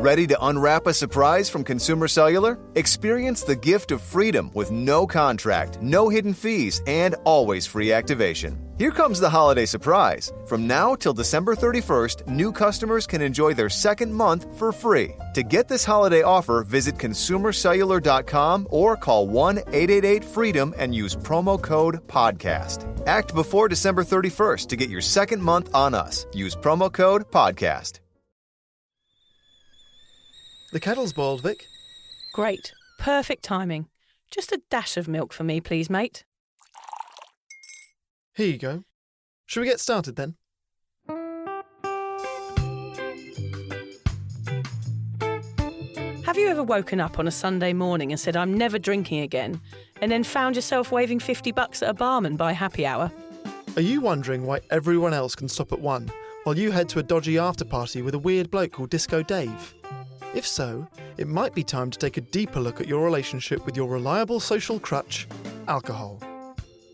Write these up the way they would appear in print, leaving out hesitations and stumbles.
Ready to unwrap a surprise from Consumer Cellular? Experience the gift of freedom with no contract, no hidden fees, and always free activation. Here comes the holiday surprise. From now till December 31st, new customers can enjoy their second month for free. To get this holiday offer, visit consumercellular.com or call 1-888-FREEDOM and use promo code PODCAST. Act before December 31st to get your second month on us. Use promo code PODCAST. The kettle's boiled, Vic. Great. Perfect timing. Just a dash of milk for me, please, mate. Here you go. Shall we get started then? Have you ever woken up on a Sunday morning and said, I'm never drinking again, and then found yourself waving $50 at a barman by happy hour? Are you wondering why everyone else can stop at 1 while you head to a dodgy after-party with a weird bloke called Disco Dave? If so, it might be time to take a deeper look at your relationship with your reliable social crutch, alcohol.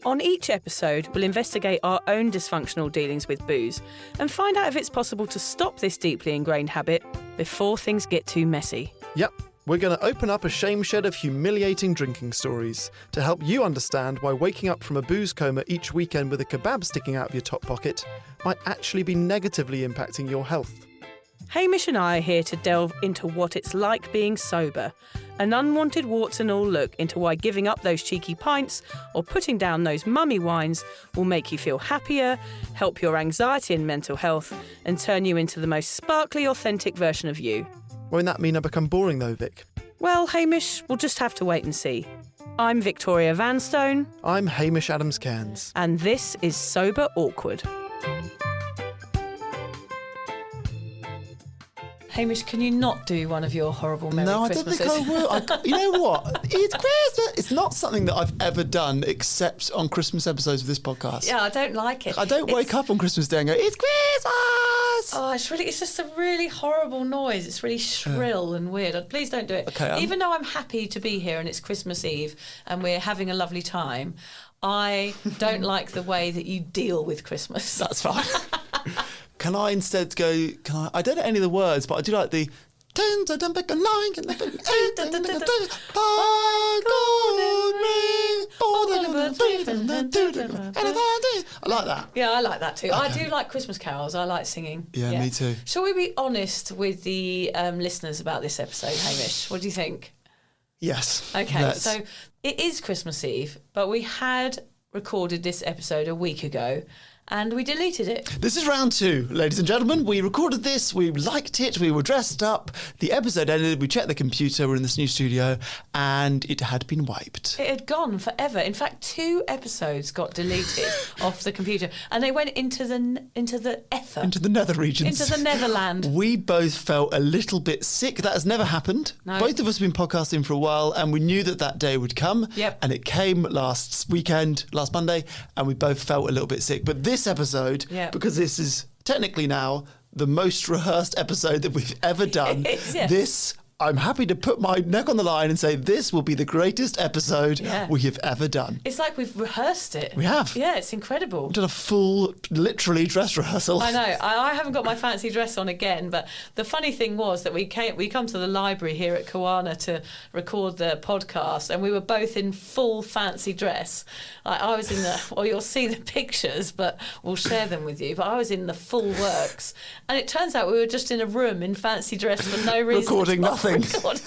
On each episode, we'll investigate our own dysfunctional dealings with booze and find out if it's possible to stop this deeply ingrained habit before things get too messy. Yep, we're going to open up a shame shed of humiliating drinking stories to help you understand why waking up from a booze coma each weekend with a kebab sticking out of your top pocket might actually be negatively impacting your health. Hamish and I are here to delve into what it's like being sober, an unwanted warts and all look into why giving up those cheeky pints or putting down those mummy wines will make you feel happier, help your anxiety and mental health, and turn you into the most sparkly, authentic version of you. Won't that mean I become boring though, Vic? Well, Hamish, we'll just have to wait and see. I'm Victoria Vanstone. I'm Hamish Adams-Cairns. And this is Sober Awkward. Hamish, can you not do one of your horrible Merry Christmases? No, I don't think I will. You know what? It's Christmas. It's not something that I've ever done except on Christmas episodes of this podcast. Yeah, I don't like it. I don't wake up on Christmas Day and go, it's Christmas! Oh, it's just a really horrible noise. It's really shrill and weird. Please don't do it. Okay, even though I'm happy to be here and it's Christmas Eve and we're having a lovely time, I don't like the way that you deal with Christmas. That's fine. Can I instead go, I don't know any of the words, but I do like the I like that. Yeah, I like that too. Okay. I do like Christmas carols. I like singing. Yeah, me too. Shall we be honest with the listeners about this episode, Hamish? What do you think? Yes. Okay, so it is Christmas Eve, but we had recorded this episode a week ago. And we deleted it. This is round 2, ladies and gentlemen. We recorded this, we liked it, we were dressed up. The episode ended, we checked the computer, we're in this new studio, and it had been wiped. It had gone forever. In fact, 2 episodes got deleted off the computer, and they went into the ether. Into the nether regions. Into the Netherland. We both felt a little bit sick. That has never happened. No. Both of us have been podcasting for a while, and we knew that day would come. Yep. And it came last Monday, and we both felt a little bit sick. But this episode, because this is technically now the most rehearsed episode that we've ever done. This, I'm happy to put my neck on the line and say this will be the greatest episode we have ever done. It's like we've rehearsed it. We have. Yeah, it's incredible. We've done a full, literally, dress rehearsal. I know. I haven't got my fancy dress on again, but the funny thing was that we come to the library here at Kawana to record the podcast, and we were both in full fancy dress. I was in the, well, you'll see the pictures, but we'll share them with you, but I was in the full works. And it turns out we were just in a room in fancy dress for no reason. Recording nothing. It was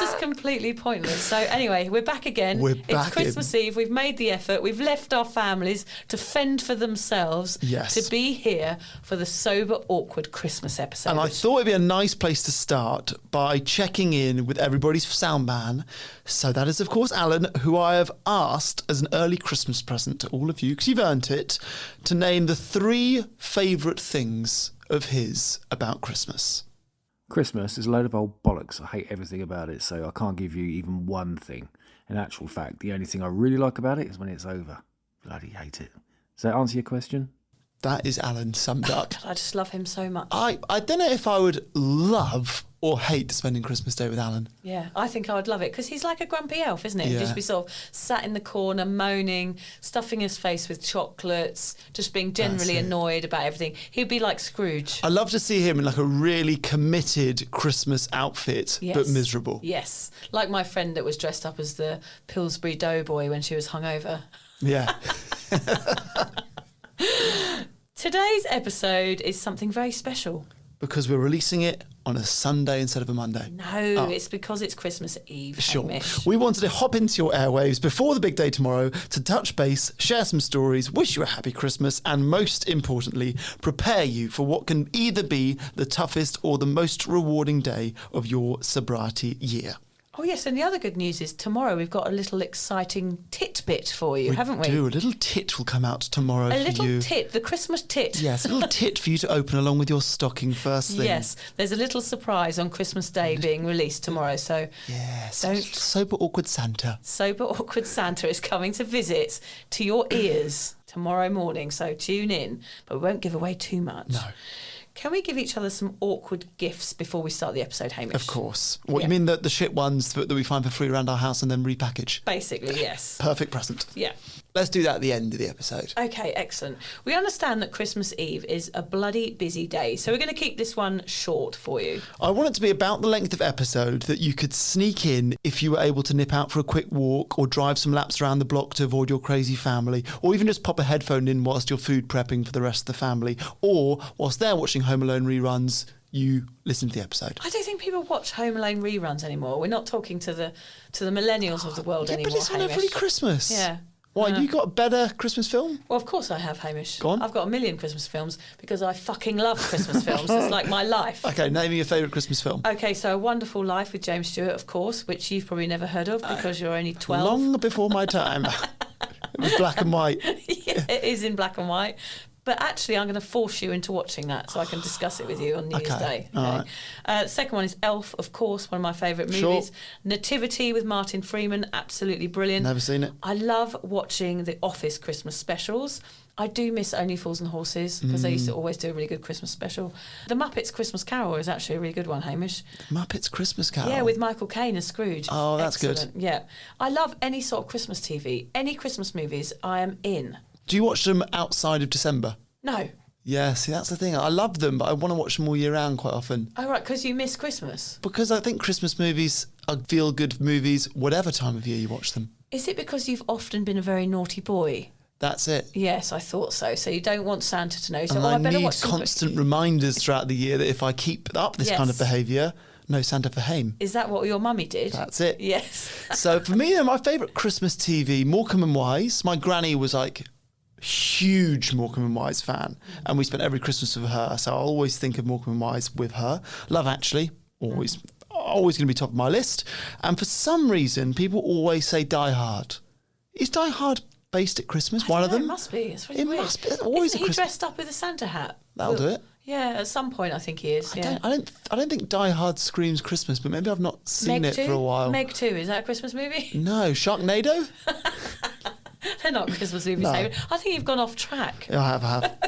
just completely pointless. So anyway, we're back again. It's Christmas Eve. We've made the effort. We've left our families to fend for themselves. Yes. To be here for the Sober Awkward Christmas episode. And I thought it'd be a nice place to start by checking in with everybody's sound man. So that is, of course, Alan, who I have asked as an early Christmas present to all of you, because you've earned it, to name the 3 favourite things of his about Christmas. Christmas is a load of old bollocks. I hate everything about it, so I can't give you even one thing. In actual fact, the only thing I really like about it is when it's over. Bloody hate it. Does that answer your question? That is Alan summed up. God, I just love him so much. I don't know if I would love or hate spending Christmas Day with Alan. Yeah, I think I would love it because he's like a grumpy elf, isn't it? He'd just be sort of sat in the corner, moaning, stuffing his face with chocolates, just being generally annoyed about everything. He'd be like Scrooge. I love to see him in like a really committed Christmas outfit, but miserable. Yes, like my friend that was dressed up as the Pillsbury Doughboy when she was hungover. Yeah. Today's episode is something very special. Because we're releasing it on a Sunday instead of a Monday. No, it's because it's Christmas Eve. Sure. Hamish. We wanted to hop into your airwaves before the big day tomorrow to touch base, share some stories, wish you a happy Christmas, and most importantly, prepare you for what can either be the toughest or the most rewarding day of your sobriety year. Oh, yes, and the other good news is tomorrow we've got a little exciting titbit for you, haven't we? A little tit will come out tomorrow for you. A little tit, the Christmas tit. Yes, a little tit for you to open along with your stocking first thing. Yes, there's a little surprise on Christmas Day being released tomorrow, so yes, Sober Awkward Santa. Sober Awkward Santa is coming to visit to your ears tomorrow morning, so tune in, but we won't give away too much. No. Can we give each other some awkward gifts before we start the episode, Hamish? Of course. What, you mean the shit ones that we find for free around our house and then repackage? Basically, yes. Perfect present. Yeah. Let's do that at the end of the episode. Okay, excellent. We understand that Christmas Eve is a bloody busy day, so we're going to keep this one short for you. I want it to be about the length of episode that you could sneak in if you were able to nip out for a quick walk or drive some laps around the block to avoid your crazy family, or even just pop a headphone in whilst you're food prepping for the rest of the family, or whilst they're watching Home Alone reruns, you listen to the episode. I don't think people watch Home Alone reruns anymore. We're not talking to the millennials of the world anymore. But it's on every Christmas. Yeah. Why, you got a better Christmas film? Well, of course I have, Hamish. Go on. I've got a million Christmas films because I fucking love Christmas films. It's like my life. Okay, name me your favourite Christmas film. Okay, so A Wonderful Life with James Stewart, of course, which you've probably never heard of because you're only 12. Long before my time. It was black and white. Yeah, it is in black and white. But actually, I'm going to force you into watching that so I can discuss it with you on New Year's Day. Okay. Right. Second one is Elf, of course, one of my favourite movies. Sure. Nativity with Martin Freeman, absolutely brilliant. Never seen it. I love watching the Office Christmas specials. I do miss Only Fools and Horses because they used to always do a really good Christmas special. The Muppets Christmas Carol is actually a really good one, Hamish. The Muppets Christmas Carol? Yeah, with Michael Caine as Scrooge. Oh, that's excellent. Good. Yeah. I love any sort of Christmas TV. Any Christmas movies, I am in. Do you watch them outside of December? No. Yeah, see, that's the thing. I love them, but I want to watch them all year round quite often. Oh, right, because you miss Christmas? Because I think Christmas movies are feel-good movies whatever time of year you watch them. Is it because you've often been a very naughty boy? That's it. Yes, I thought so. So you don't want Santa to know. So and I better need watch constant reminders throughout the year that if I keep up this kind of behaviour, no Santa for Haim. Is that what your mummy did? That's it. Yes. So for me, my favourite Christmas TV, Morecambe and Wise. My granny was like huge Morecambe and Wise fan, and we spent every Christmas with her, so I always think of Morecambe and Wise with her. Love Actually, always going to be top of my list. And for some reason, people always say Die Hard. Is Die Hard based at Christmas? One of them? It must be. It's really weird. Must be. Always Isn't he dressed up with a Santa hat? That'll do it. Yeah, at some point I think he is. I don't think Die Hard screams Christmas, but maybe I've not seen Meg it 2? for a while. Meg 2, is that a Christmas movie? No, Sharknado? They're not Christmas movies. No. I think you've gone off track. Yeah, I have.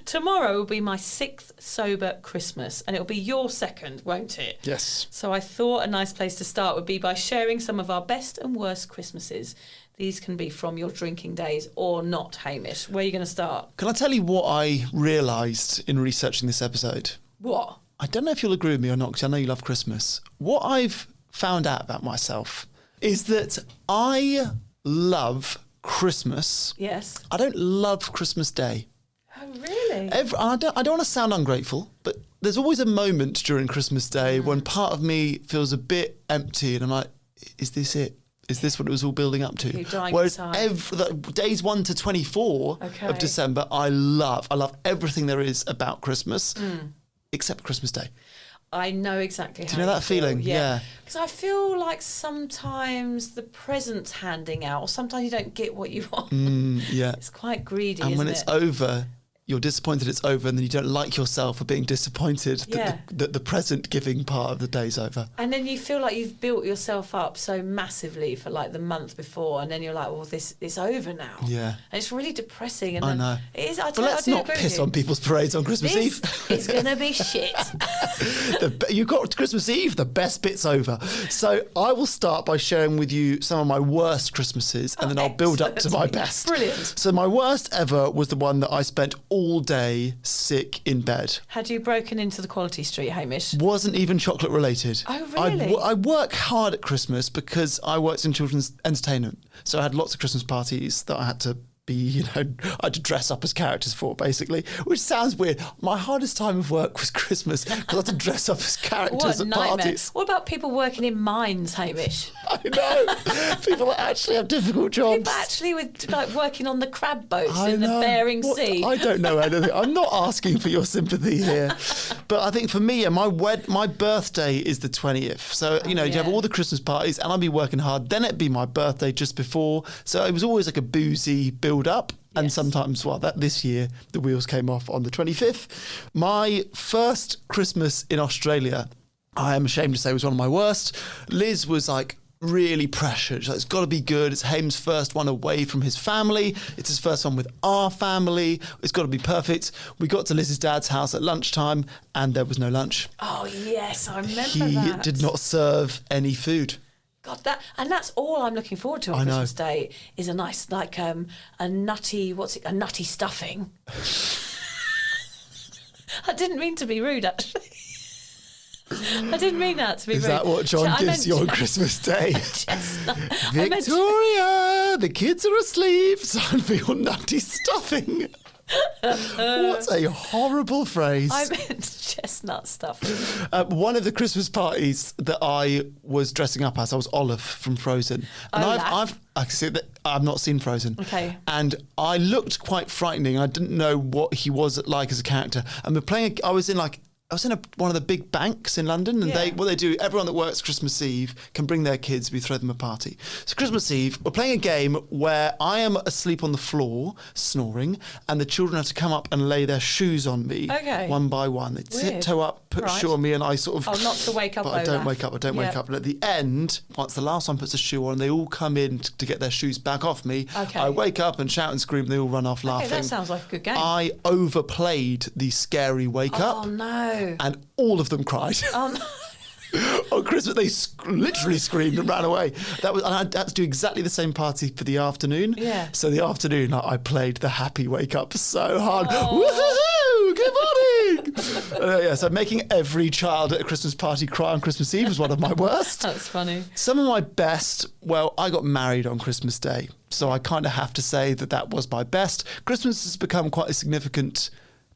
Tomorrow will be my 6th sober Christmas, and it'll be your 2nd, won't it? Yes. So I thought a nice place to start would be by sharing some of our best and worst Christmases. These can be from your drinking days or not, Hamish. Where are you going to start? Can I tell you what I realised in researching this episode? What? I don't know if you'll agree with me or not, because I know you love Christmas. What I've found out about myself is that I love Christmas. Yes. I don't love Christmas Day. Oh, really? I don't want to sound ungrateful, but there's always a moment during Christmas Day when part of me feels a bit empty and I'm like, is this it? Is this what it was all building up to? Whereas days 1 to 24 of December, I love everything there is about Christmas, except Christmas Day. I know exactly how Do you know that feeling? Yeah. Because I feel like sometimes the presents handing out, or sometimes you don't get what you want. Yeah. It's quite greedy, and when it's over, you're disappointed it's over, and then you don't like yourself for being disappointed that the present giving part of the day's over. And then you feel like you've built yourself up so massively for like the month before, and then you're like, well, this is over now. Yeah. And it's really depressing. And I know. It is. But let's not piss on people's parades on Christmas Eve. It's going to be shit. You got Christmas Eve, the best bit's over. So I will start by sharing with you some of my worst Christmases, and then I'll build up to my best. Brilliant. So my worst ever was the one that I spent all day sick in bed. Had you broken into the Quality Street, Hamish? Wasn't even chocolate related. Oh, really? I work hard at Christmas because I worked in children's entertainment. So I had lots of Christmas parties that I had to be, I had to dress up as characters for, basically, which sounds weird. My hardest time of work was Christmas because I had to dress up as characters at parties. What about people working in mines, Hamish? I know. People that actually have difficult jobs. People actually with working on the crab boats in the Bering Sea. I don't know anything. I'm not asking for your sympathy here. But I think for me, my birthday is the 20th. So, you have all the Christmas parties and I'll be working hard. Then it'd be my birthday just before. So it was always like a boozy build up. And sometimes, this year, the wheels came off on the 25th. My first Christmas in Australia, I am ashamed to say, was one of my worst. Liz was like really pressured. She's like, it's got to be good. It's Haim's first one away from his family. It's his first one with our family. It's got to be perfect. We got to Liz's dad's house at lunchtime and there was no lunch. Oh, yes, I remember He that. did not serve any food. God, that's all I'm looking forward to on Christmas Day is a nice, like, a nutty stuffing. I didn't mean to be rude, actually. I didn't mean that to be rude. Is that what John gives you on Christmas Day? Victoria, the kids are asleep. It's time for your nutty stuffing. What a horrible phrase. I meant chestnut stuff. One of the Christmas parties that I was dressing up as, I was Olaf from Frozen. And I've not seen Frozen. Okay. And I looked quite frightening. I didn't know what he was like as a character. And I was in one of the big banks in London, and what they do, everyone that works Christmas Eve can bring their kids, we throw them a party. So Christmas Eve, we're playing a game where I am asleep on the floor, snoring, and the children have to come up and lay their shoes on me one by one. They tiptoe up, put a shoe on me, and I sort of... Oh, not to wake up, but I don't wake up. And at the end, once the last one puts a shoe on, they all come in to get their shoes back off me. Okay. I wake up and shout and scream, and they all run off laughing. That sounds like a good game. I overplayed the scary wake up. Oh, no. And all of them cried. Oh, no. On Christmas, they literally screamed and ran away. And I had to do exactly the same party for the afternoon. Yeah. So the afternoon, I played the happy wake up so hard. Woohoo! Good morning! So making every child at a Christmas party cry on Christmas Eve was one of my worst. That's funny. Some of my best, I got married on Christmas Day. So I kind of have to say that was my best. Christmas has become quite a significant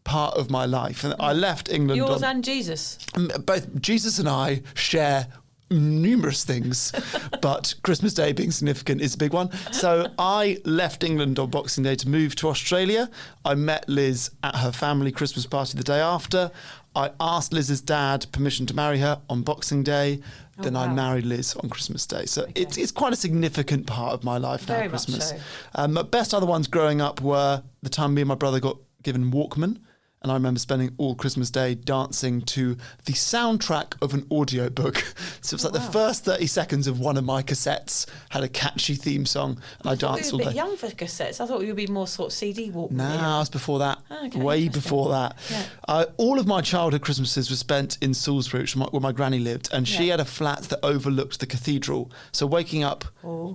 part of my life, and I left England. Yours and Jesus. Both Jesus and I share numerous things, but Christmas Day being significant is a big one. So I left England on Boxing Day to move to Australia. I met Liz at her family Christmas party the day after. I asked Liz's dad permission to marry her on Boxing Day. Then I married Liz on Christmas Day. So it's quite a significant part of my life now, Christmas. Very much so. My best other ones growing up were the time me and my brother got given Walkman. And I remember spending all Christmas Day dancing to the soundtrack of an audiobook. So it was like the first 30 seconds of one of my cassettes had a catchy theme song. And I danced all day. You were a bit young for cassettes. I thought you would be more sort of CD Walkman. No, I was before that. Okay, way before that. Yeah. All of my childhood Christmases were spent in Salisbury, where my granny lived. And she had a flat that overlooked the cathedral. So waking up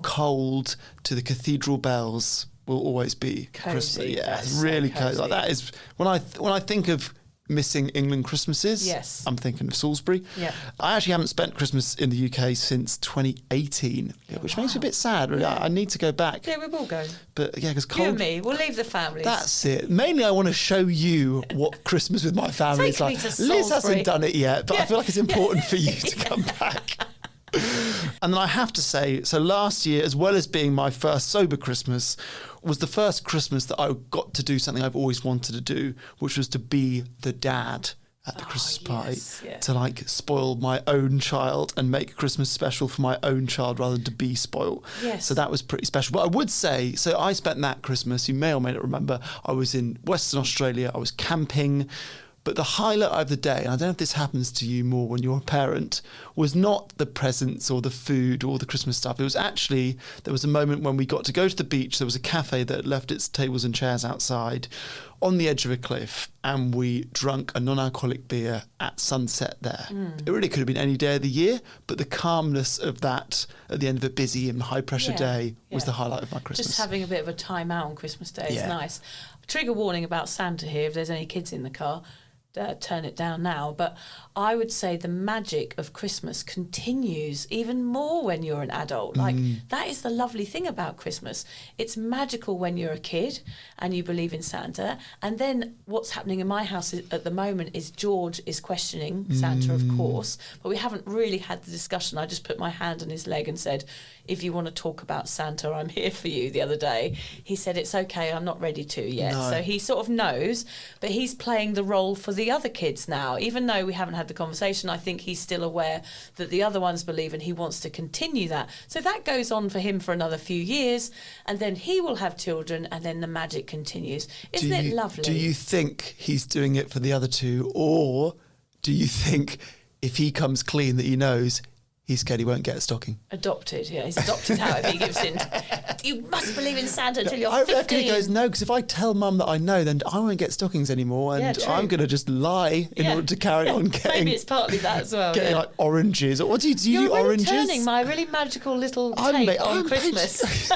cold to the cathedral bells will always be Christmas. Yeah, it's really cozy. Like that is when I think of missing England Christmases. Yes, I'm thinking of Salisbury. Yeah, I actually haven't spent Christmas in the UK since 2018, which makes me a bit sad. Really, I need to go back. Yeah, we will go. But because you and me, we'll leave the families. That's it. Mainly, I want to show you what Christmas with my family is like. Liz hasn't done it yet, but I feel like it's important for you to come back. And then I have to say, so last year, as well as being my first sober Christmas, was the first Christmas that I got to do something I've always wanted to do, which was to be the dad at the Christmas party yeah. to like spoil my own child and make a Christmas special for my own child rather than to be spoiled. Yes. So that was pretty special. But I would say, so I spent that Christmas, you may or may not remember, I was in Western Australia, I was camping. But the highlight of the day, and I don't know if this happens to you more when you're a parent, was not the presents or the food or the Christmas stuff. It was actually, there was a moment when we got to go to the beach. There was a cafe that had left its tables and chairs outside on the edge of a cliff, and we drunk a non-alcoholic beer at sunset there. It really could have been any day of the year, but the calmness of that at the end of a busy and high-pressure day was the highlight of my Christmas. Just having a bit of a time out on Christmas Day is nice. Trigger warning about Santa here, if there's any kids in the car. Turn it down now, but I would say the magic of Christmas continues even more when you're an adult. Like that is the lovely thing about Christmas. It's magical when you're a kid and you believe in Santa, and then what's happening in my house at the moment is George is questioning Santa, of course, but we haven't really had the discussion. I just put my hand on his leg and said, if you want to talk about Santa, I'm here for you. The other day he said, it's okay, I'm not ready to yet. So he sort of knows, but he's playing the role for the other kids now. Even though we haven't had the conversation, I think he's still aware that the other ones believe, and he wants to continue that. So that goes on for him for another few years, and then he will have children, and then the magic continues. Isn't it lovely? Do you think he's doing it for the other two, or do you think if he comes clean that he knows he's scared he won't get a stocking? Adopted, yeah. He's adopted out if he gives in. You must believe in Santa until you're 15. I reckon he goes, no, because if I tell Mum that I know, then I won't get stockings anymore, and I'm going to just lie in order to carry on getting... Maybe it's partly that as well. Getting like oranges. Or what do you do? You're you do really oranges? turning my really magical little take on Christmas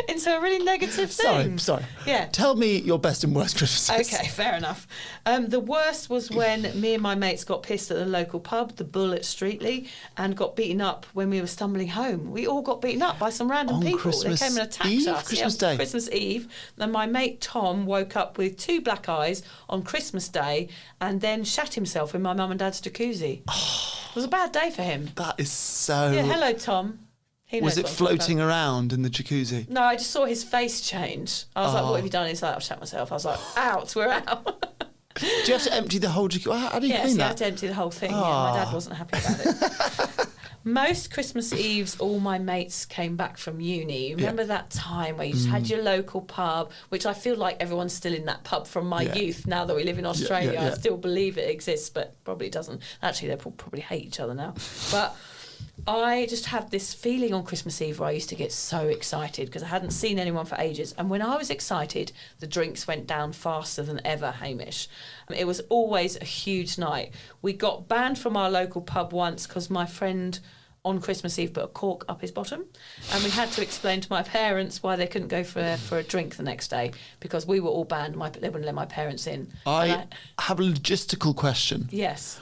into a really negative thing. Sorry. Yeah. Tell me your best and worst Christmases. Okay, fair enough. The worst was when me and my mates got pissed at the local pub, the Bull at Streatley, and got beaten up when we were stumbling home. We all got beaten up by some random people. Christmas They came and attacked Eve? us. Christmas Day? Christmas Eve. And my mate Tom woke up with 2 black eyes on Christmas Day and then shat himself in my mum and dad's jacuzzi. It was a bad day for him. That is so... Yeah, hello, Tom. He knows Was it what I'm talking about. floating around in the jacuzzi? No, I just saw his face change. I was like, what have you done? He's like, I've shat myself. I was like, out, we're out. Do you have to empty the whole jacuzzi? How do you Yes, clean you that? had to empty the whole thing. Yeah, my dad wasn't happy about it. Most Christmas Eves, all my mates came back from uni. Remember that time where you just had your local pub, which I feel like everyone's still in that pub from my youth now that we live in Australia. I still believe it exists, but probably doesn't. Actually, they probably hate each other now. But I just have this feeling on Christmas Eve where I used to get so excited because I hadn't seen anyone for ages. And when I was excited, the drinks went down faster than ever, Hamish. It was always a huge night. We got banned from our local pub once because my friend on Christmas Eve put a cork up his bottom, and we had to explain to my parents why they couldn't go for a drink the next day because we were all banned. They wouldn't let my parents in. I have a logistical question. Yes.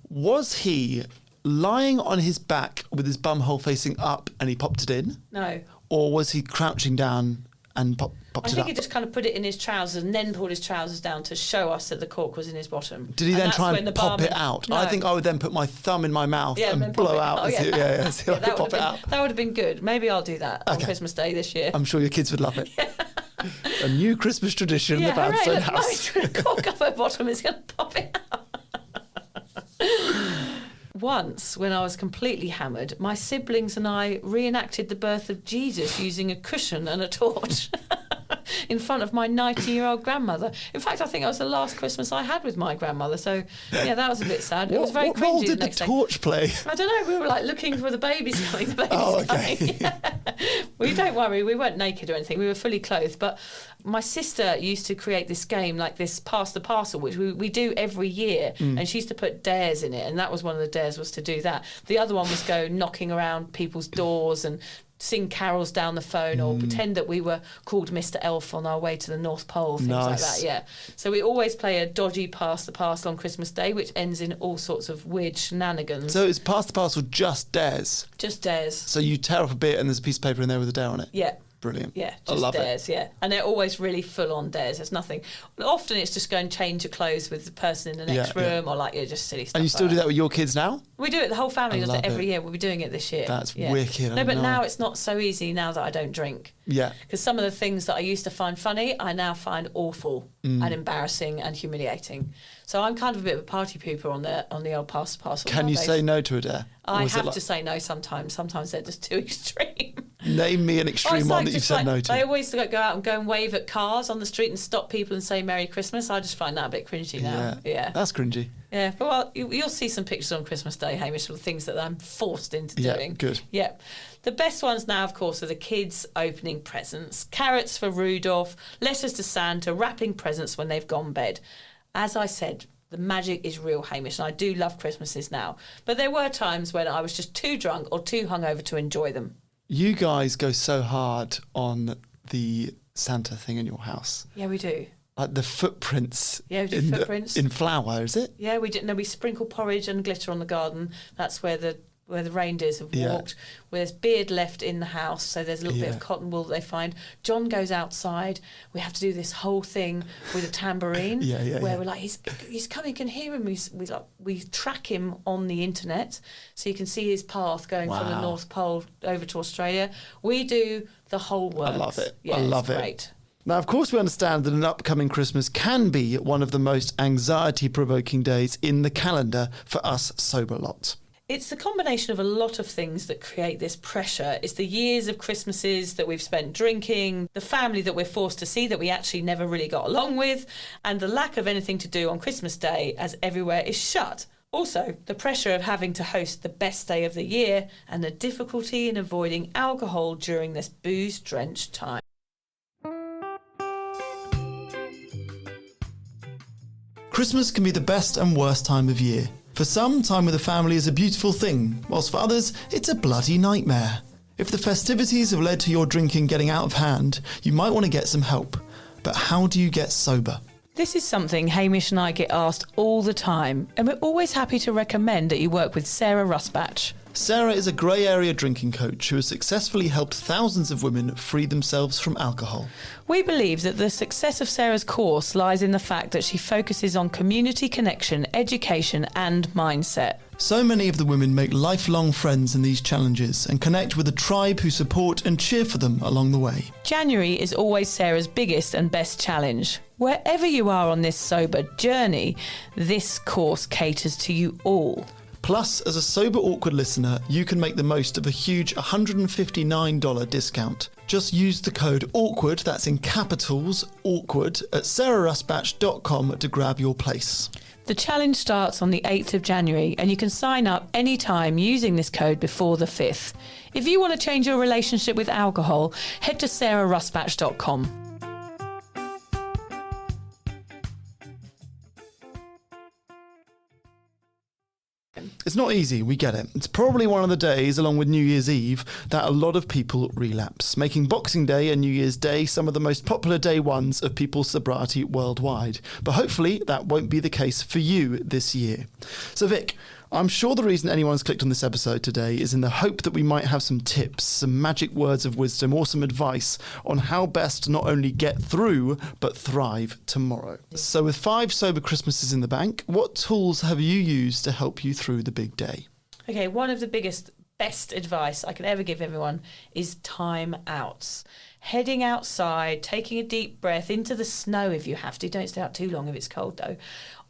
Was he lying on his back with his bum hole facing up and he popped it in? No. Or was he crouching down and popped it up? I think he just kind of put it in his trousers and then pulled his trousers down to show us that the cork was in his bottom. Did he then try and pop it out? No. I think I would then put my thumb in my mouth and blow out. That Pop it out. That would have been good. Maybe I'll do that on Christmas Day this year. I'm sure your kids would love it. A new Christmas tradition in the Vanstone house. Look, cork up her bottom is going to pop it out. Once, when I was completely hammered, my siblings and I reenacted the birth of Jesus using a cushion and a torch in front of my 90-year-old grandmother. In fact, I think that was the last Christmas I had with my grandmother. So, yeah, that was a bit sad. It was very cringy. What role did the torch play? I don't know. We were like looking for the babies coming. The babies okay. Coming. Don't worry. We weren't naked or anything. We were fully clothed. But my sister used to create this game like this Pass the Parcel, which we do every year. And she used to put dares in it. And that was one of the dares, was to do that. The other one was go knocking around people's doors and sing carols down the phone or pretend that we were called Mr. Elf on our way to the North Pole, things like that, yeah. So we always play a dodgy Pass the Parcel on Christmas Day, which ends in all sorts of weird shenanigans. So it's Pass the Parcel just dares? Just dares. So you tear off a bit and there's a piece of paper in there with a dare on it? Yeah. Brilliant. Yeah, I just love dares, yeah. And they're always really full on dares. There's nothing. Often it's just go and change your clothes with the person in the next room or just silly stuff. And you still do that with your kids now? We do it. The whole family does it every it. year. We'll be doing it this year. That's wicked. No, but now it's not so easy now that I don't drink. Yeah. Because some of the things that I used to find funny, I now find awful and embarrassing and humiliating. So I'm kind of a bit of a party pooper on the old parcel. Can you say no to a dare? I have to say no sometimes. Sometimes they're just too extreme. Name me an extreme one that you've said no to. I always go out and wave at cars on the street and stop people and say Merry Christmas. I just find that a bit cringy now. Yeah. That's cringy. Yeah, but you'll see some pictures on Christmas Day, Hamish, of things that I'm forced into doing. Yeah, good. Yeah. The best ones now, of course, are the kids opening presents, carrots for Rudolph, letters to Santa, wrapping presents when they've gone bed. As I said, the magic is real, Hamish, and I do love Christmases now. But there were times when I was just too drunk or too hungover to enjoy them. You guys go so hard on the Santa thing in your house. Yeah, we do. Like the footprints. Yeah, we do footprints. In flour, is it? Yeah, we do. No, we sprinkle porridge and glitter on the garden. That's where the reindeers have walked. Where there's beard left in the house, so there's a little bit of cotton wool that they find. John goes outside. We have to do this whole thing with a tambourine. Where we're like, he's coming, can hear him. We track him on the internet, so you can see his path going from the North Pole over to Australia. We do the whole works. I love it. Yeah, I love it. Great. Now, of course, we understand that an upcoming Christmas can be one of the most anxiety-provoking days in the calendar for us sober lot. It's the combination of a lot of things that create this pressure. It's the years of Christmases that we've spent drinking, the family that we're forced to see that we actually never really got along with, and the lack of anything to do on Christmas Day as everywhere is shut. Also, the pressure of having to host the best day of the year and the difficulty in avoiding alcohol during this booze-drenched time. Christmas can be the best and worst time of year. For some, time with the family is a beautiful thing, whilst for others, it's a bloody nightmare. If the festivities have led to your drinking getting out of hand, you might want to get some help. But how do you get sober? This is something Hamish and I get asked all the time, and we're always happy to recommend that you work with Sarah Rusbatch. Sarah is a grey area drinking coach who has successfully helped thousands of women free themselves from alcohol. We believe that the success of Sarah's course lies in the fact that she focuses on community connection, education and mindset. So many of the women make lifelong friends in these challenges and connect with a tribe who support and cheer for them along the way. January is always Sarah's biggest and best challenge. Wherever you are on this sober journey, this course caters to you all. Plus, as a Sober Awkward listener, you can make the most of a huge $159 discount. Just use the code AWKWARD, that's in capitals, AWKWARD, at sarahrusbatch.com to grab your place. The challenge starts on the 8th of January and you can sign up anytime using this code before the 5th. If you want to change your relationship with alcohol, head to sarahrusbatch.com. It's not easy, we get it. It's probably one of the days, along with New Year's Eve, that a lot of people relapse, making Boxing Day and New Year's Day some of the most popular day ones of people's sobriety worldwide. But hopefully that won't be the case for you this year. So Vic, I'm sure the reason anyone's clicked on this episode today is in the hope that we might have some tips, some magic words of wisdom or some advice on how best to not only get through, but thrive tomorrow. So with 5 sober Christmases in the bank, what tools have you used to help you through the big day? Okay, one of the best advice I could ever give everyone is time outs. Heading outside, taking a deep breath into the snow if you have to. Don't stay out too long if it's cold though.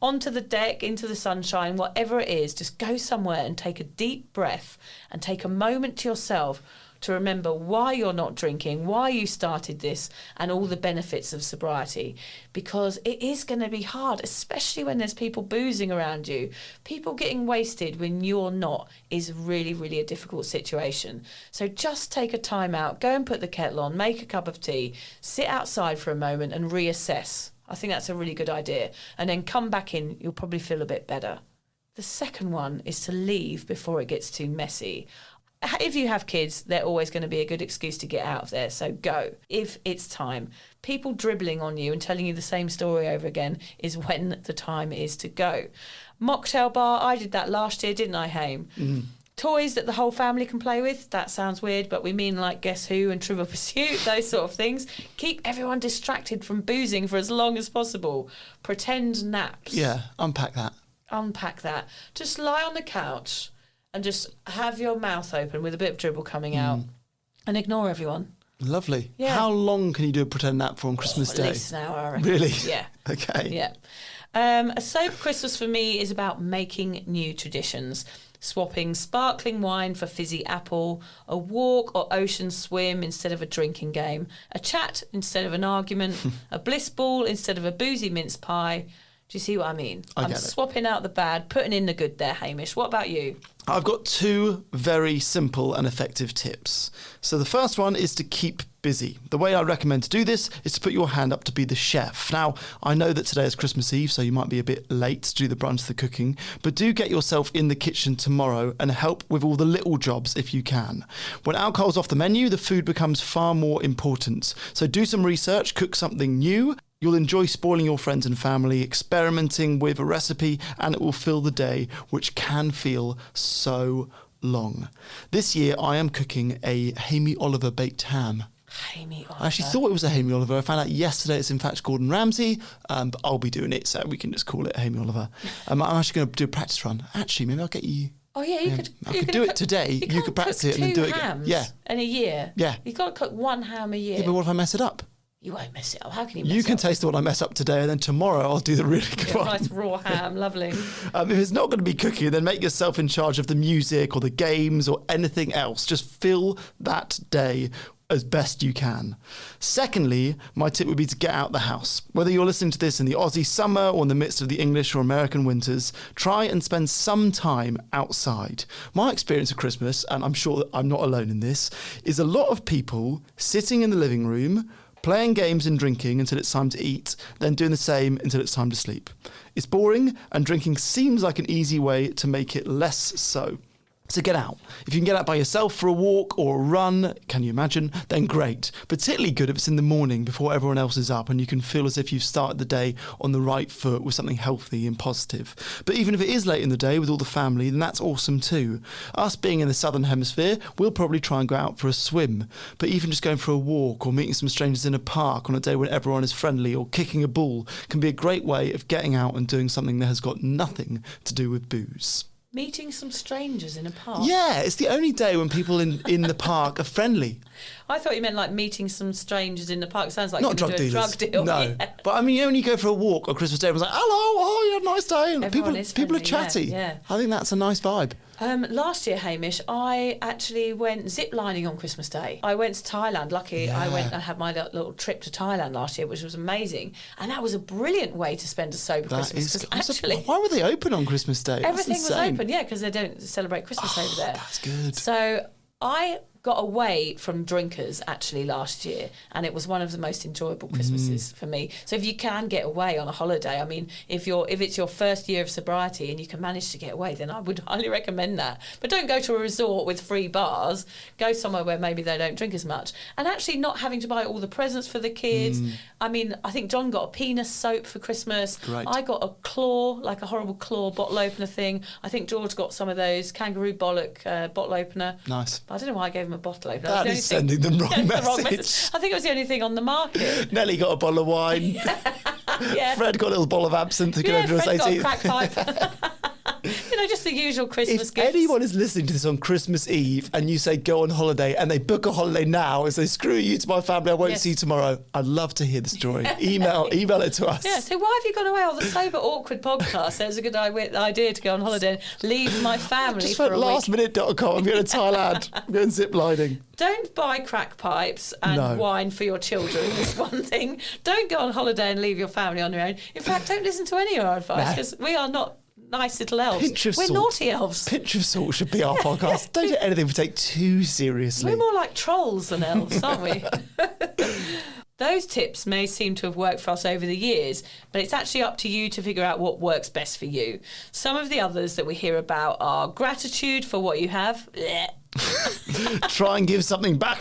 Onto the deck, into the sunshine, whatever it is, just go somewhere and take a deep breath and take a moment to yourself to remember why you're not drinking, why you started this, and all the benefits of sobriety. Because it is going to be hard, especially when there's people boozing around you. People getting wasted when you're not is really, really a difficult situation. So just take a time out, go and put the kettle on, make a cup of tea, sit outside for a moment and reassess. I think that's a really good idea. And then come back in, you'll probably feel a bit better. The second one is to leave before it gets too messy. If you have kids, they're always going to be a good excuse to get out of there, so go. If it's time. People dribbling on you and telling you the same story over again is when the time is to go. Mocktail bar, I did that last year, didn't I, Haim? Toys that the whole family can play with. That sounds weird, but we mean like Guess Who and Trivial Pursuit, those sort of things. Keep everyone distracted from boozing for as long as possible. Pretend naps. Yeah, unpack that. Just lie on the couch and just have your mouth open with a bit of dribble coming out and ignore everyone. Lovely. Yeah. How long can you do a pretend nap for on Christmas Day? At least an hour, I reckon. Really? Yeah. Okay. Yeah. A sober Christmas for me is about making new traditions. Swapping sparkling wine for fizzy apple, a walk or ocean swim instead of a drinking game, a chat instead of an argument, a bliss ball instead of a boozy mince pie. Do you see what I mean? I'm swapping out the bad, putting in the good there, Hamish. What about you? I've got 2 very simple and effective tips. So the first one is to keep busy. The way I recommend to do this is to put your hand up to be the chef. Now, I know that today is Christmas Eve, so you might be a bit late to do the brunt of the cooking, but do get yourself in the kitchen tomorrow and help with all the little jobs if you can. When alcohol's off the menu, the food becomes far more important. So do some research, cook something new. You'll enjoy spoiling your friends and family, experimenting with a recipe, and it will fill the day, which can feel so long. This year, I am cooking a Jamie Oliver baked ham. Jamie Oliver. I actually thought it was a Jamie Oliver. I found out yesterday it's in fact Gordon Ramsay, but I'll be doing it, so we can just call it Jamie Oliver. I'm actually going to do a practice run. Actually, maybe I'll get you... Oh, yeah, you could do it today. You could practice it and then do it again. Yeah. In a year? Yeah. You've got to cook 1 ham a year. Yeah, but what if I mess it up? You won't mess it up. How can you mess it up? You can taste what I mess up today, and then tomorrow I'll do the really good one. Nice raw ham, lovely. If it's not going to be cooking, then make yourself in charge of the music or the games or anything else. Just fill that day as best you can. Secondly, my tip would be to get out the house. Whether you're listening to this in the Aussie summer or in the midst of the English or American winters, try and spend some time outside. My experience of Christmas, and I'm sure that I'm not alone in this, is a lot of people sitting in the living room, playing games and drinking until it's time to eat, then doing the same until it's time to sleep. It's boring, and drinking seems like an easy way to make it less so. So get out. If you can get out by yourself for a walk or a run, can you imagine? Then great. Particularly good if it's in the morning before everyone else is up and you can feel as if you've started the day on the right foot with something healthy and positive. But even if it is late in the day with all the family, then that's awesome too. Us being in the southern hemisphere, we'll probably try and go out for a swim. But even just going for a walk or meeting some strangers in a park on a day when everyone is friendly or kicking a ball can be a great way of getting out and doing something that has got nothing to do with booze. Meeting some strangers in a park? Yeah, it's the only day when people in the park are friendly. I thought you meant like meeting some strangers in the park. Sounds like not you're drug doing dealers. A drug deal. No, yeah. But I mean, when you go for a walk on Christmas Day, everyone's like, "Hello, oh, you had a nice day." And people are friendly, chatty. Yeah. I think that's a nice vibe. Last year, Hamish, I actually went zip-lining on Christmas Day. I went to Thailand. Lucky, I went and had my little trip to Thailand last year, which was amazing. And that was a brilliant way to spend a sober Christmas. Actually, why were they open on Christmas Day? Everything was open, yeah, because they don't celebrate Christmas over there. That's good. So I got away from drinkers actually last year, and it was one of the most enjoyable Christmases for me. So if you can get away on a holiday, I mean, if it's your first year of sobriety and you can manage to get away, then I would highly recommend that. But don't go to a resort with free bars. Go somewhere where maybe they don't drink as much, and actually not having to buy all the presents for the kids. I mean, I think John got a penis soap for Christmas. Great. I got a claw, like a horrible claw bottle opener thing. I think George got some of those kangaroo bollock bottle opener. Nice. I don't know why I gave him a bottle opener. That is sending them wrong message. I think it was the only thing on the market. Nelly got a bottle of wine. Yeah. Fred got a little bottle of absinthe to go over to his Fred 18th. got a crack pipe. You know, just the usual Christmas If gifts. anyone is listening to this on Christmas Eve and you say go on holiday and they book a holiday now and say screw you to my family, I won't see you tomorrow, I'd love to hear the story. Email it to us. Yeah, so why have you gone away on the Sober Awkward podcast? So it was a good idea to go on holiday and leave my family Just for a week. lastminute.com. I'm going to Thailand. I'm going zip lining. Don't buy crack pipes and wine for your children is one thing. Don't go on holiday and leave your family on your own. In fact, don't listen to any of our advice because we are not nice little elves. We're salt. naughty elves. Pinch of salt should be our podcast. Don't do anything we take too seriously. We're more like trolls than elves, aren't we? Those tips may seem to have worked for us over the years, but it's actually up to you to figure out what works best for you. Some of the others that we hear about are gratitude for what you have. Try and give something back.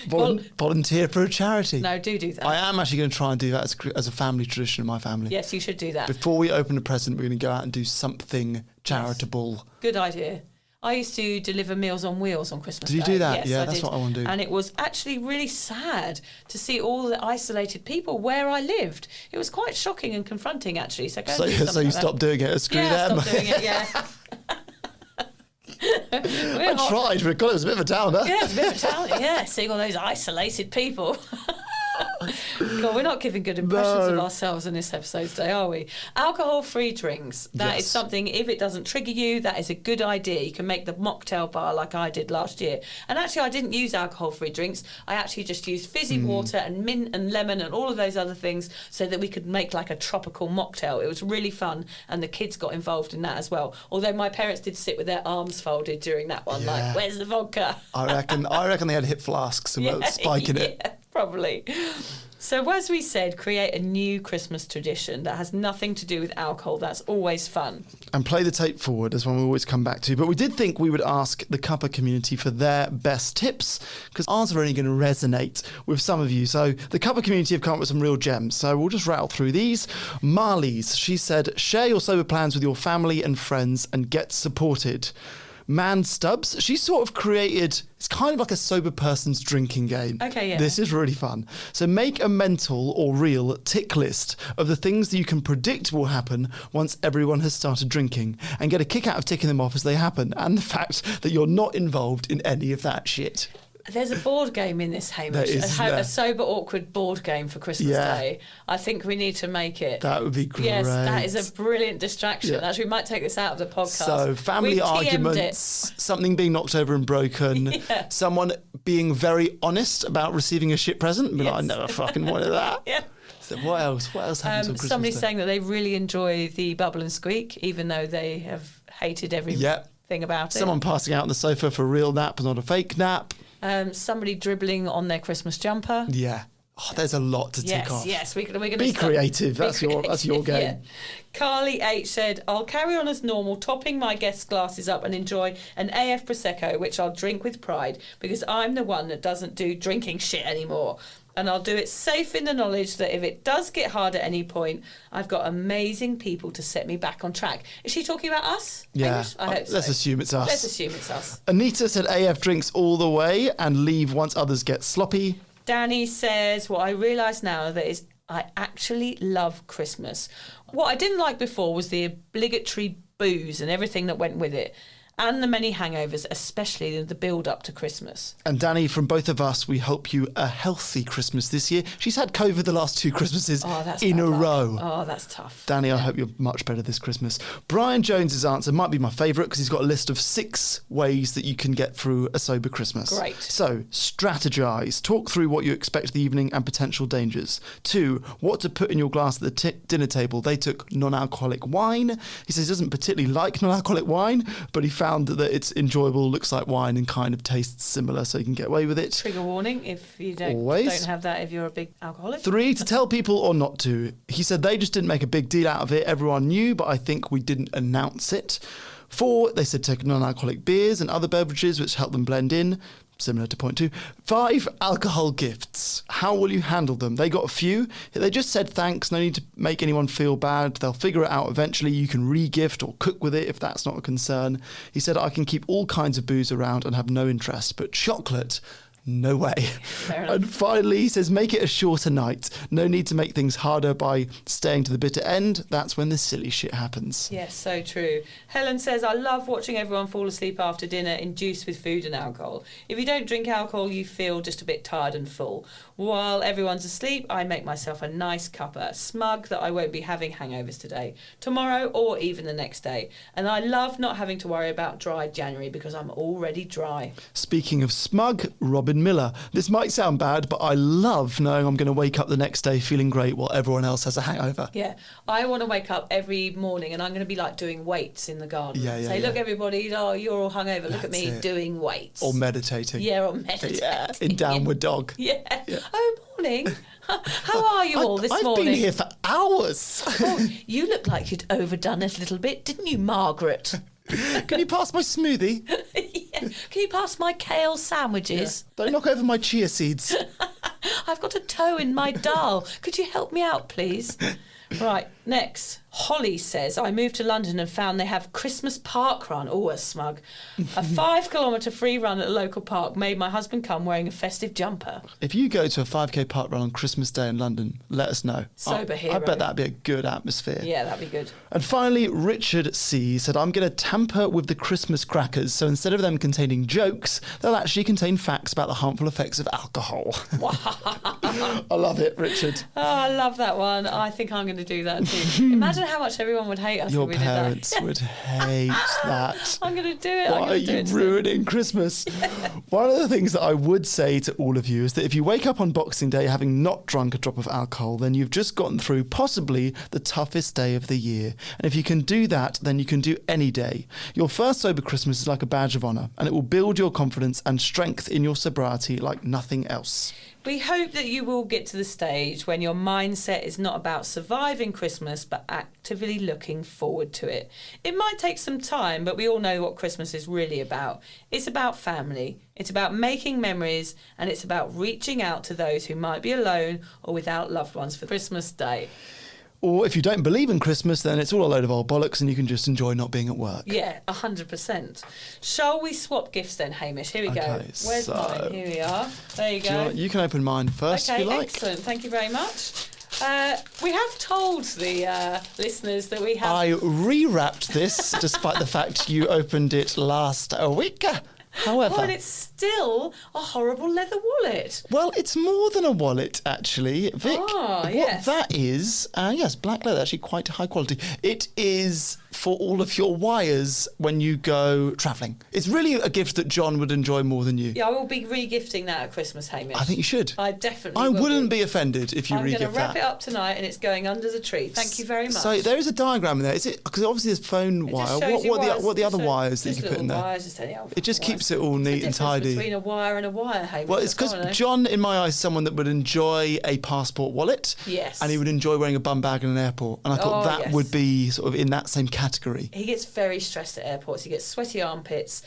Volunteer for a charity. No, do that. I am actually going to try and do that as a family tradition in my family. Yes, you should do that. Before we open a present, we're going to go out and do something charitable. Yes. Good idea. I used to deliver Meals on Wheels on Christmas Day. Did you do that? Yes, Yeah, I that's did. what I want to do. And it was actually really sad to see all the isolated people where I lived. It was quite shocking and confronting, actually. So go and do something So you like that. stopped doing it. Screw them. I stopped doing it, yeah. I tried, but God, it was a bit of a downer. Yeah, it's a bit of a talent, yeah, seeing all those isolated people. God, we're not giving good impressions of ourselves in this episode today, are we? Alcohol-free drinks. That is something, if it doesn't trigger you, that is a good idea. You can make the mocktail bar like I did last year. And actually, I didn't use alcohol-free drinks. I actually just used fizzy water and mint and lemon and all of those other things so that we could make like a tropical mocktail. It was really fun, and the kids got involved in that as well. Although my parents did sit with their arms folded during that one, like, where's the vodka? I reckon they had hip flasks and were spiking it. Yeah, probably. So as we said, create a new Christmas tradition that has nothing to do with alcohol. That's always fun. And play the tape forward is one we always come back to. But we did think we would ask the cuppa community for their best tips, because ours are only going to resonate with some of you. So the cuppa community have come up with some real gems. So we'll just rattle through these. Marley's, she said, share your sober plans with your family and friends and get supported. Man Stubbs, she sort of created, it's kind of like a sober person's drinking game. Okay, yeah. This is really fun. So make a mental or real tick list of the things that you can predict will happen once everyone has started drinking, and get a kick out of ticking them off as they happen, and the fact that you're not involved in any of that shit. There's a board game in this, Hamish. There is, a sober, awkward board game for Christmas Day. I think we need to make it. That would be great. Yes, that is a brilliant distraction. Yeah. Actually, we might take this out of the podcast. So family We've TM'd arguments, something being knocked over and broken, someone being very honest about receiving a shit present. Be like, I never fucking wanted that. Yeah. So what else? What else happens on Christmas Somebody's Day? saying that they really enjoy the bubble and squeak, even though they have hated everything about it. Someone passing out on the sofa for a real nap, not a fake nap. Somebody dribbling on their Christmas jumper. Yeah. Oh, there's a lot to tick off. Yes, we're going to Be creative. That's your game. Yeah. Carly H said, I'll carry on as normal, topping my guest glasses up and enjoy an AF Prosecco, which I'll drink with pride, because I'm the one that doesn't do drinking shit anymore. And I'll do it safe in the knowledge that if it does get hard at any point, I've got amazing people to set me back on track. Is she talking about us? Yeah. Hamish? I hope so. Let's assume it's us. Let's assume it's us. Anita said AF drinks all the way and leave once others get sloppy. Danny says, what I realise now that is I actually love Christmas. What I didn't like before was the obligatory booze and everything that went with it, and the many hangovers, especially the build-up to Christmas. And Danny, from both of us, we hope you a healthy Christmas this year. She's had COVID the last 2 Christmases in a row. Oh, that's tough. Danny, I hope you're much better this Christmas. Brian Jones's answer might be my favourite because he's got a list of 6 ways that you can get through a sober Christmas. Great. So, strategise. Talk through what you expect of the evening and potential dangers. 2, what to put in your glass at the dinner table. They took non-alcoholic wine. He says he doesn't particularly like non-alcoholic wine, but he found that it's enjoyable, looks like wine, and kind of tastes similar, so you can get away with it. Trigger warning if you don't have that if you're a big alcoholic. 3, to tell people or not to. He said they just didn't make a big deal out of it. Everyone knew, but I think we didn't announce it. 4, they said take non-alcoholic beers and other beverages which help them blend in. Similar to point 2. 5, alcohol gifts. How will you handle them? They got a few. They just said thanks. No need to make anyone feel bad. They'll figure it out eventually. You can re-gift or cook with it if that's not a concern. He said, I can keep all kinds of booze around and have no interest, but chocolate, no way. Fair enough. And finally, he says, make it a shorter night. No need to make things harder by staying to the bitter end. That's when the silly shit happens. Yes, so true. Helen says, I love watching everyone fall asleep after dinner induced with food and alcohol. If you don't drink alcohol, you feel just a bit tired and full. While everyone's asleep, I make myself a nice cuppa, smug that I won't be having hangovers today, tomorrow, or even the next day. And I love not having to worry about dry January because I'm already dry. Speaking of smug, Robin Miller. This might sound bad, but I love knowing I'm going to wake up the next day feeling great while everyone else has a hangover. Yeah, I want to wake up every morning and I'm going to be like doing weights in the garden. Look, everybody, you're all hungover. Look at me doing weights. Or meditating. Yeah, or meditating. Yeah, in Downward Dog. Yeah. Oh, morning. How are you all this morning? I've been here for hours. Oh, you look like you'd overdone it a little bit, didn't you, Margaret? Can you pass my smoothie? Yeah. Can you pass my kale sandwiches? Yeah. Don't knock over my chia seeds. I've got a toe in my dial. Could you help me out, please? Right, next. Holly says, I moved to London and found they have Christmas park run. Oh, a smug. A 5-kilometre free run at a local park made my husband come wearing a festive jumper. If you go to a 5k park run on Christmas Day in London, let us know. Sober hero. I bet that'd be a good atmosphere. Yeah, that'd be good. And finally, Richard C. said, I'm going to tamper with the Christmas crackers, so instead of them containing jokes, they'll actually contain facts about the harmful effects of alcohol. I love it, Richard. Oh, I love that one. I think I'm going to do that too. Imagine how much everyone would hate us Your if we did that. parents would hate that. I'm going to do it. Why are you ruining Christmas? One of the things that I would say to all of you is that if you wake up on Boxing Day having not drunk a drop of alcohol, then you've just gotten through possibly the toughest day of the year. And if you can do that, then you can do any day. Your first sober Christmas is like a badge of honour, and it will build your confidence and strength in your sobriety like nothing else. We hope that you will get to the stage when your mindset is not about surviving Christmas, but actively looking forward to it. It might take some time, but we all know what Christmas is really about. It's about family, it's about making memories, and it's about reaching out to those who might be alone or without loved ones for Christmas Day. Or if you don't believe in Christmas, then it's all a load of old bollocks and you can just enjoy not being at work. Yeah, 100%. Shall we swap gifts then, Hamish? Here we go. Where's mine? Here we are. There you go. You can open mine first if you like. Excellent. Thank you very much. We have told the listeners that we have... I rewrapped this despite the fact you opened it last week. However... Oh, and it's still a horrible leather wallet. Well, it's more than a wallet, actually. Vic, yes. What that is, yes, black leather, actually quite high quality. It is for all of your wires when you go travelling. It's really a gift that John would enjoy more than you. Yeah, I will be re-gifting that at Christmas, Hamish. I think you should. I definitely I will wouldn't be offended if you re-gift that. I'm going to wrap it up tonight and it's going under the tree. Thank you very much. So there is a diagram in there. Is it? Because obviously there's phone wire. What are the other wires that you can put in there? Wires, just any old it just wires. Keeps it all neat and tidy. Between a wire and a wire, Hamish. Well, it's because John, in my eyes, is someone that would enjoy a passport wallet. Yes. And he would enjoy wearing a bum bag in an airport. And I thought that would be sort of in that same category. He gets very stressed at airports. He gets sweaty armpits,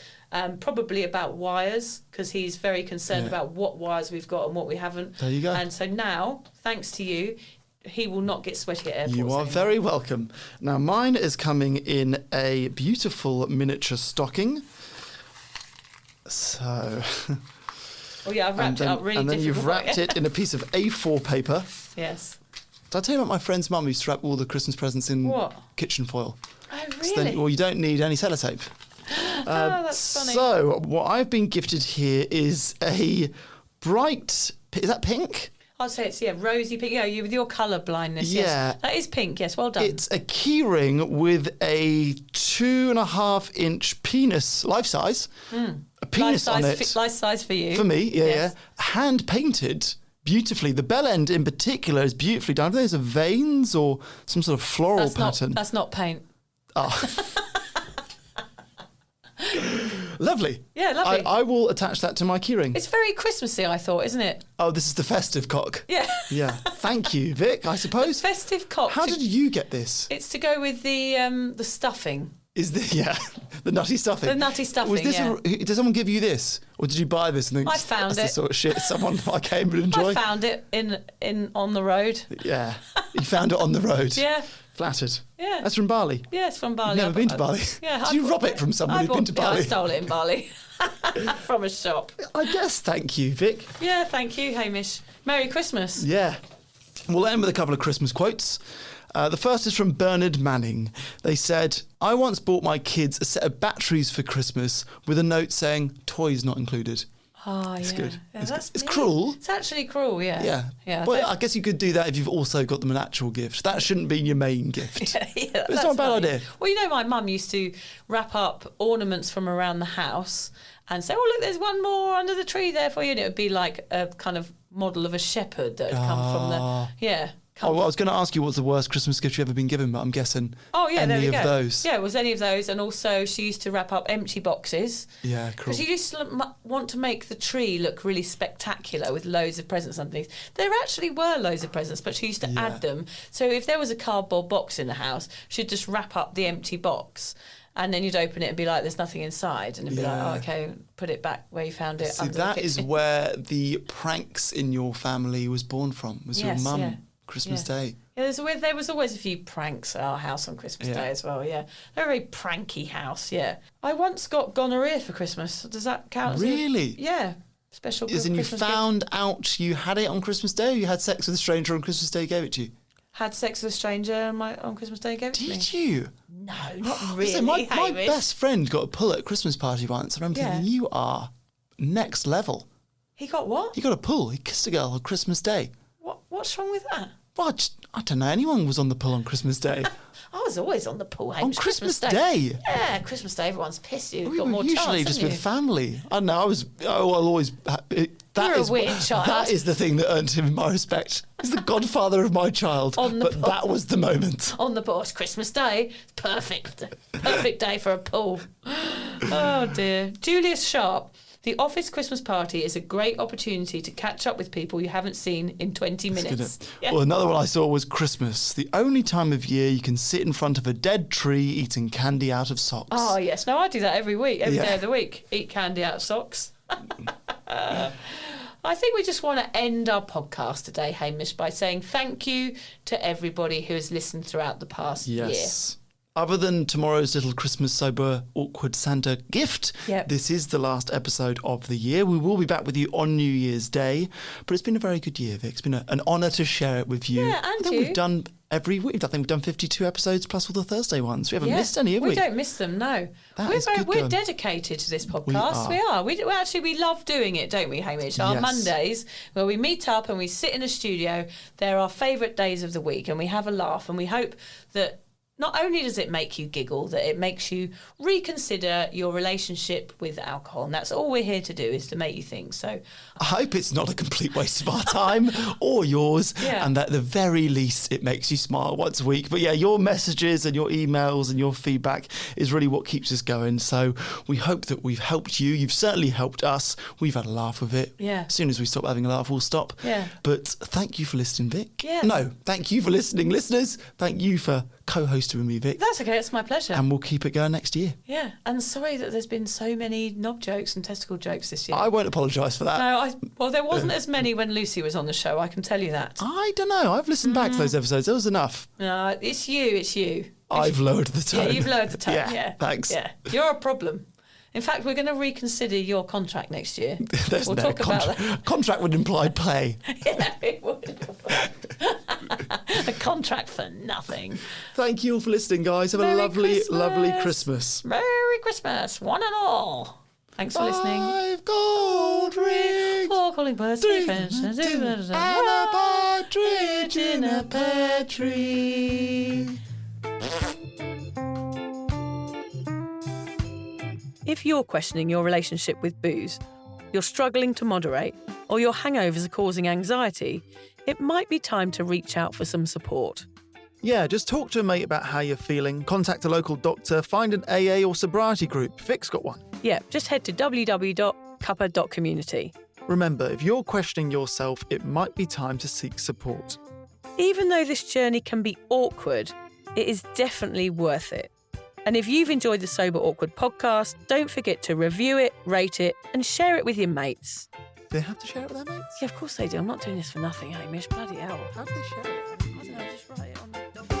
probably about wires, because he's very concerned about what wires we've got and what we haven't. There you go. And so now, thanks to you, he will not get sweaty at airports. You are very welcome. Now, mine is coming in a beautiful miniature stocking. So... Oh yeah, I've wrapped it up really difficult. And then you've wrapped it in a piece of A4 paper. Yes. Did I tell you about my friend's mum who used to wrap all the Christmas presents in kitchen foil? Oh, really? So then, well, you don't need any sellotape. Oh, that's funny. So, what I've been gifted here is a bright... Is that pink? I'd say it's, rosy pink. Yeah, you with your colour blindness. Yeah. Yes. That is pink, yes. Well done. It's a keyring with a 2.5-inch penis, life size. A penis on it. Life size for you. For me, yeah. Hand painted beautifully. The bell end in particular is beautifully done. I don't know if there's a veins or some sort of floral pattern. That's not paint. Oh. Lovely. Yeah, lovely. I will attach that to my keyring. It's very Christmassy, I thought, isn't it? Oh, this is the festive cock. Yeah. Yeah. Thank you, Vic, I suppose. The festive cock. How did you get this? It's to go with the stuffing. Is the the nutty stuffing? The nutty stuffing. Was this did someone give you this, or did you buy this and think I found that's it? The sort of shit someone I came and enjoy. I found it in on the road. Yeah, you found it on the road. Yeah. Flattered. Yeah. That's from Bali. Yeah, it's from Bali. You've never been to Bali? Yeah. Did you rob it from someone who'd been to Bali? I stole it in Bali from a shop. I guess. Thank you, Vic. Yeah, thank you, Hamish. Merry Christmas. Yeah. We'll end with a couple of Christmas quotes. The first is from Bernard Manning. They said, I once bought my kids a set of batteries for Christmas with a note saying, toys not included. Oh, yeah. It's good. Yeah, it's cruel. It's actually cruel, yeah. Yeah. Well, I guess you could do that if you've also got them an actual gift. That shouldn't be your main gift. Yeah, it's not a bad idea. Well, you know, my mum used to wrap up ornaments from around the house and say, oh, look, there's one more under the tree there for you. And it would be like a kind of model of a shepherd that had come from the... Yeah. I was going to ask you what's the worst Christmas gift you've ever been given, but I'm guessing any of those. Yeah, it was any of those. And also she used to wrap up empty boxes. Yeah, cool. Because she used to want to make the tree look really spectacular with loads of presents underneath. There actually were loads of presents, but she used to add them. So if there was a cardboard box in the house, she'd just wrap up the empty box. And then you'd open it and be like, there's nothing inside. And it'd be like, oh, okay, put it back where you found it. See, that is where the pranks in your family was born from, was your mum, Christmas Day. Yeah, there was always a few pranks at our house on Christmas Day as well, yeah. They're a very pranky house, yeah. I once got gonorrhea for Christmas. Does that count? Really? Yeah. Special As in, you Christmas found gift. out you had it on Christmas Day, or you had sex with a stranger on Christmas Day, gave it to you? Had sex with a stranger on Christmas Day, gave it to me. Did you? No, not really. So my best friend got a pull at a Christmas party once, and I'm thinking, you are next level. He got what? He got a pull. He kissed a girl on Christmas Day. What's wrong with that? Well, I don't know. Anyone was on the pull on Christmas Day. I was always on the pool. On Christmas Day? Yeah, Christmas Day, everyone's pissed. You've got were more usually chance, just with family. I don't know. I'll always. You're a weird child. That is the thing that earned him my respect. He's the godfather of my child. That was the moment. On the pool. It's Christmas Day. Perfect day for a pool. Oh dear. Julius Sharp. The office Christmas party is a great opportunity to catch up with people you haven't seen in 20 minutes. Yeah. Well, another one I saw was Christmas. The only time of year you can sit in front of a dead tree eating candy out of socks. Oh, yes. No, I do that every week, every day of the week. Eat candy out of socks. I think we just want to end our podcast today, Hamish, by saying thank you to everybody who has listened throughout the past year. Other than tomorrow's little Christmas sober awkward Santa gift, this is the last episode of the year. We will be back with you on New Year's Day, but it's been a very good year, Vic. It's been an honour to share it with you. Yeah, and I think we've done every week. I think we've done 52 episodes plus all the Thursday ones. We haven't missed any, have we? We don't miss them, no. We're dedicated to this podcast. We are. We love doing it, don't we, Hamish? Our Mondays, where we meet up and we sit in a studio, they're our favourite days of the week, and we have a laugh, and we hope that not only does it make you giggle, that it makes you reconsider your relationship with alcohol. And that's all we're here to do, is to make you think. So I hope it's not a complete waste of our time or yours, and that at the very least it makes you smile once a week. But your messages and your emails and your feedback is really what keeps us going. So we hope that we've helped you. You've certainly helped us. We've had a laugh with it. Yeah. As soon as we stop having a laugh, we'll stop. Yeah. But thank you for listening, Vic. Yeah. No, thank you for listening, listeners. Thank you for co-hosting with me, Vic. That's okay, it's my pleasure. And we'll keep it going next year. Yeah, and sorry that there's been so many knob jokes and testicle jokes this year. I won't apologise for that. No, there wasn't as many when Lucy was on the show, I can tell you that. I don't know, I've listened back to those episodes, there was enough. No, it's you. I've lowered the tone. Yeah, you've lowered the tone, yeah. Thanks. Yeah, you're a problem. In fact, we're going to reconsider your contract next year. We'll talk about that. Contract would imply play. Yeah, it would. A contract for nothing. Thank you all for listening, guys. Have a lovely Christmas. Merry Christmas, one and all. Thanks for listening. 5 gold rings, 4 calling birds, 3 finches, and a partridge in a pear tree. If you're questioning your relationship with booze, you're struggling to moderate, or your hangovers are causing anxiety, it might be time to reach out for some support. Yeah, just talk to a mate about how you're feeling, contact a local doctor, find an AA or sobriety group. Vic's got one. Yeah, just head to www.cuppa.community. Remember, if you're questioning yourself, it might be time to seek support. Even though this journey can be awkward, it is definitely worth it. And if you've enjoyed the Sober Awkward podcast, don't forget to review it, rate it, and share it with your mates. Do they have to share it with their mates? Yeah, of course they do. I'm not doing this for nothing, Hamish. Bloody hell. How do they share it? I don't know, just write it on the document.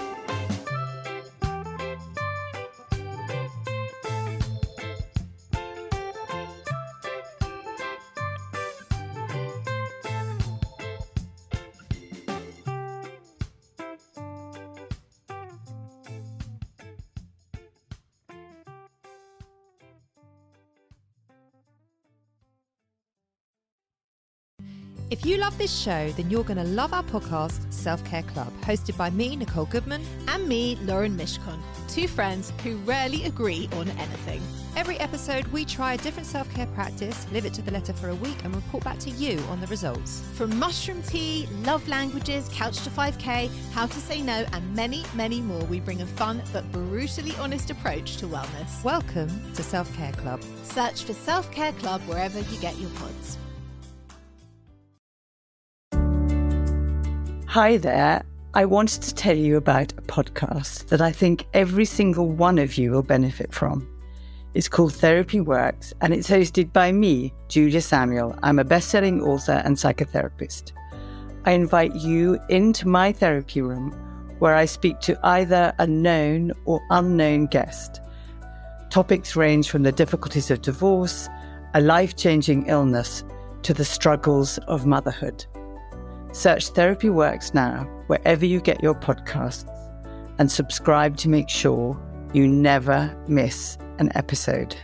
If you love this show, then you're going to love our podcast, Self-Care Club, hosted by me, Nicole Goodman. And me, Lauren Mishkon, 2 friends who rarely agree on anything. Every episode, we try a different self-care practice, live it to the letter for a week, and report back to you on the results. From mushroom tea, love languages, couch to 5K, how to say no, and many, many more, we bring a fun but brutally honest approach to wellness. Welcome to Self-Care Club. Search for Self-Care Club wherever you get your pods. Hi there. I wanted to tell you about a podcast that I think every single one of you will benefit from. It's called Therapy Works, and it's hosted by me, Julia Samuel. I'm a best-selling author and psychotherapist. I invite you into my therapy room where I speak to either a known or unknown guest. Topics range from the difficulties of divorce, a life-changing illness, to the struggles of motherhood. Search Therapy Works now, wherever you get your podcasts, and subscribe to make sure you never miss an episode.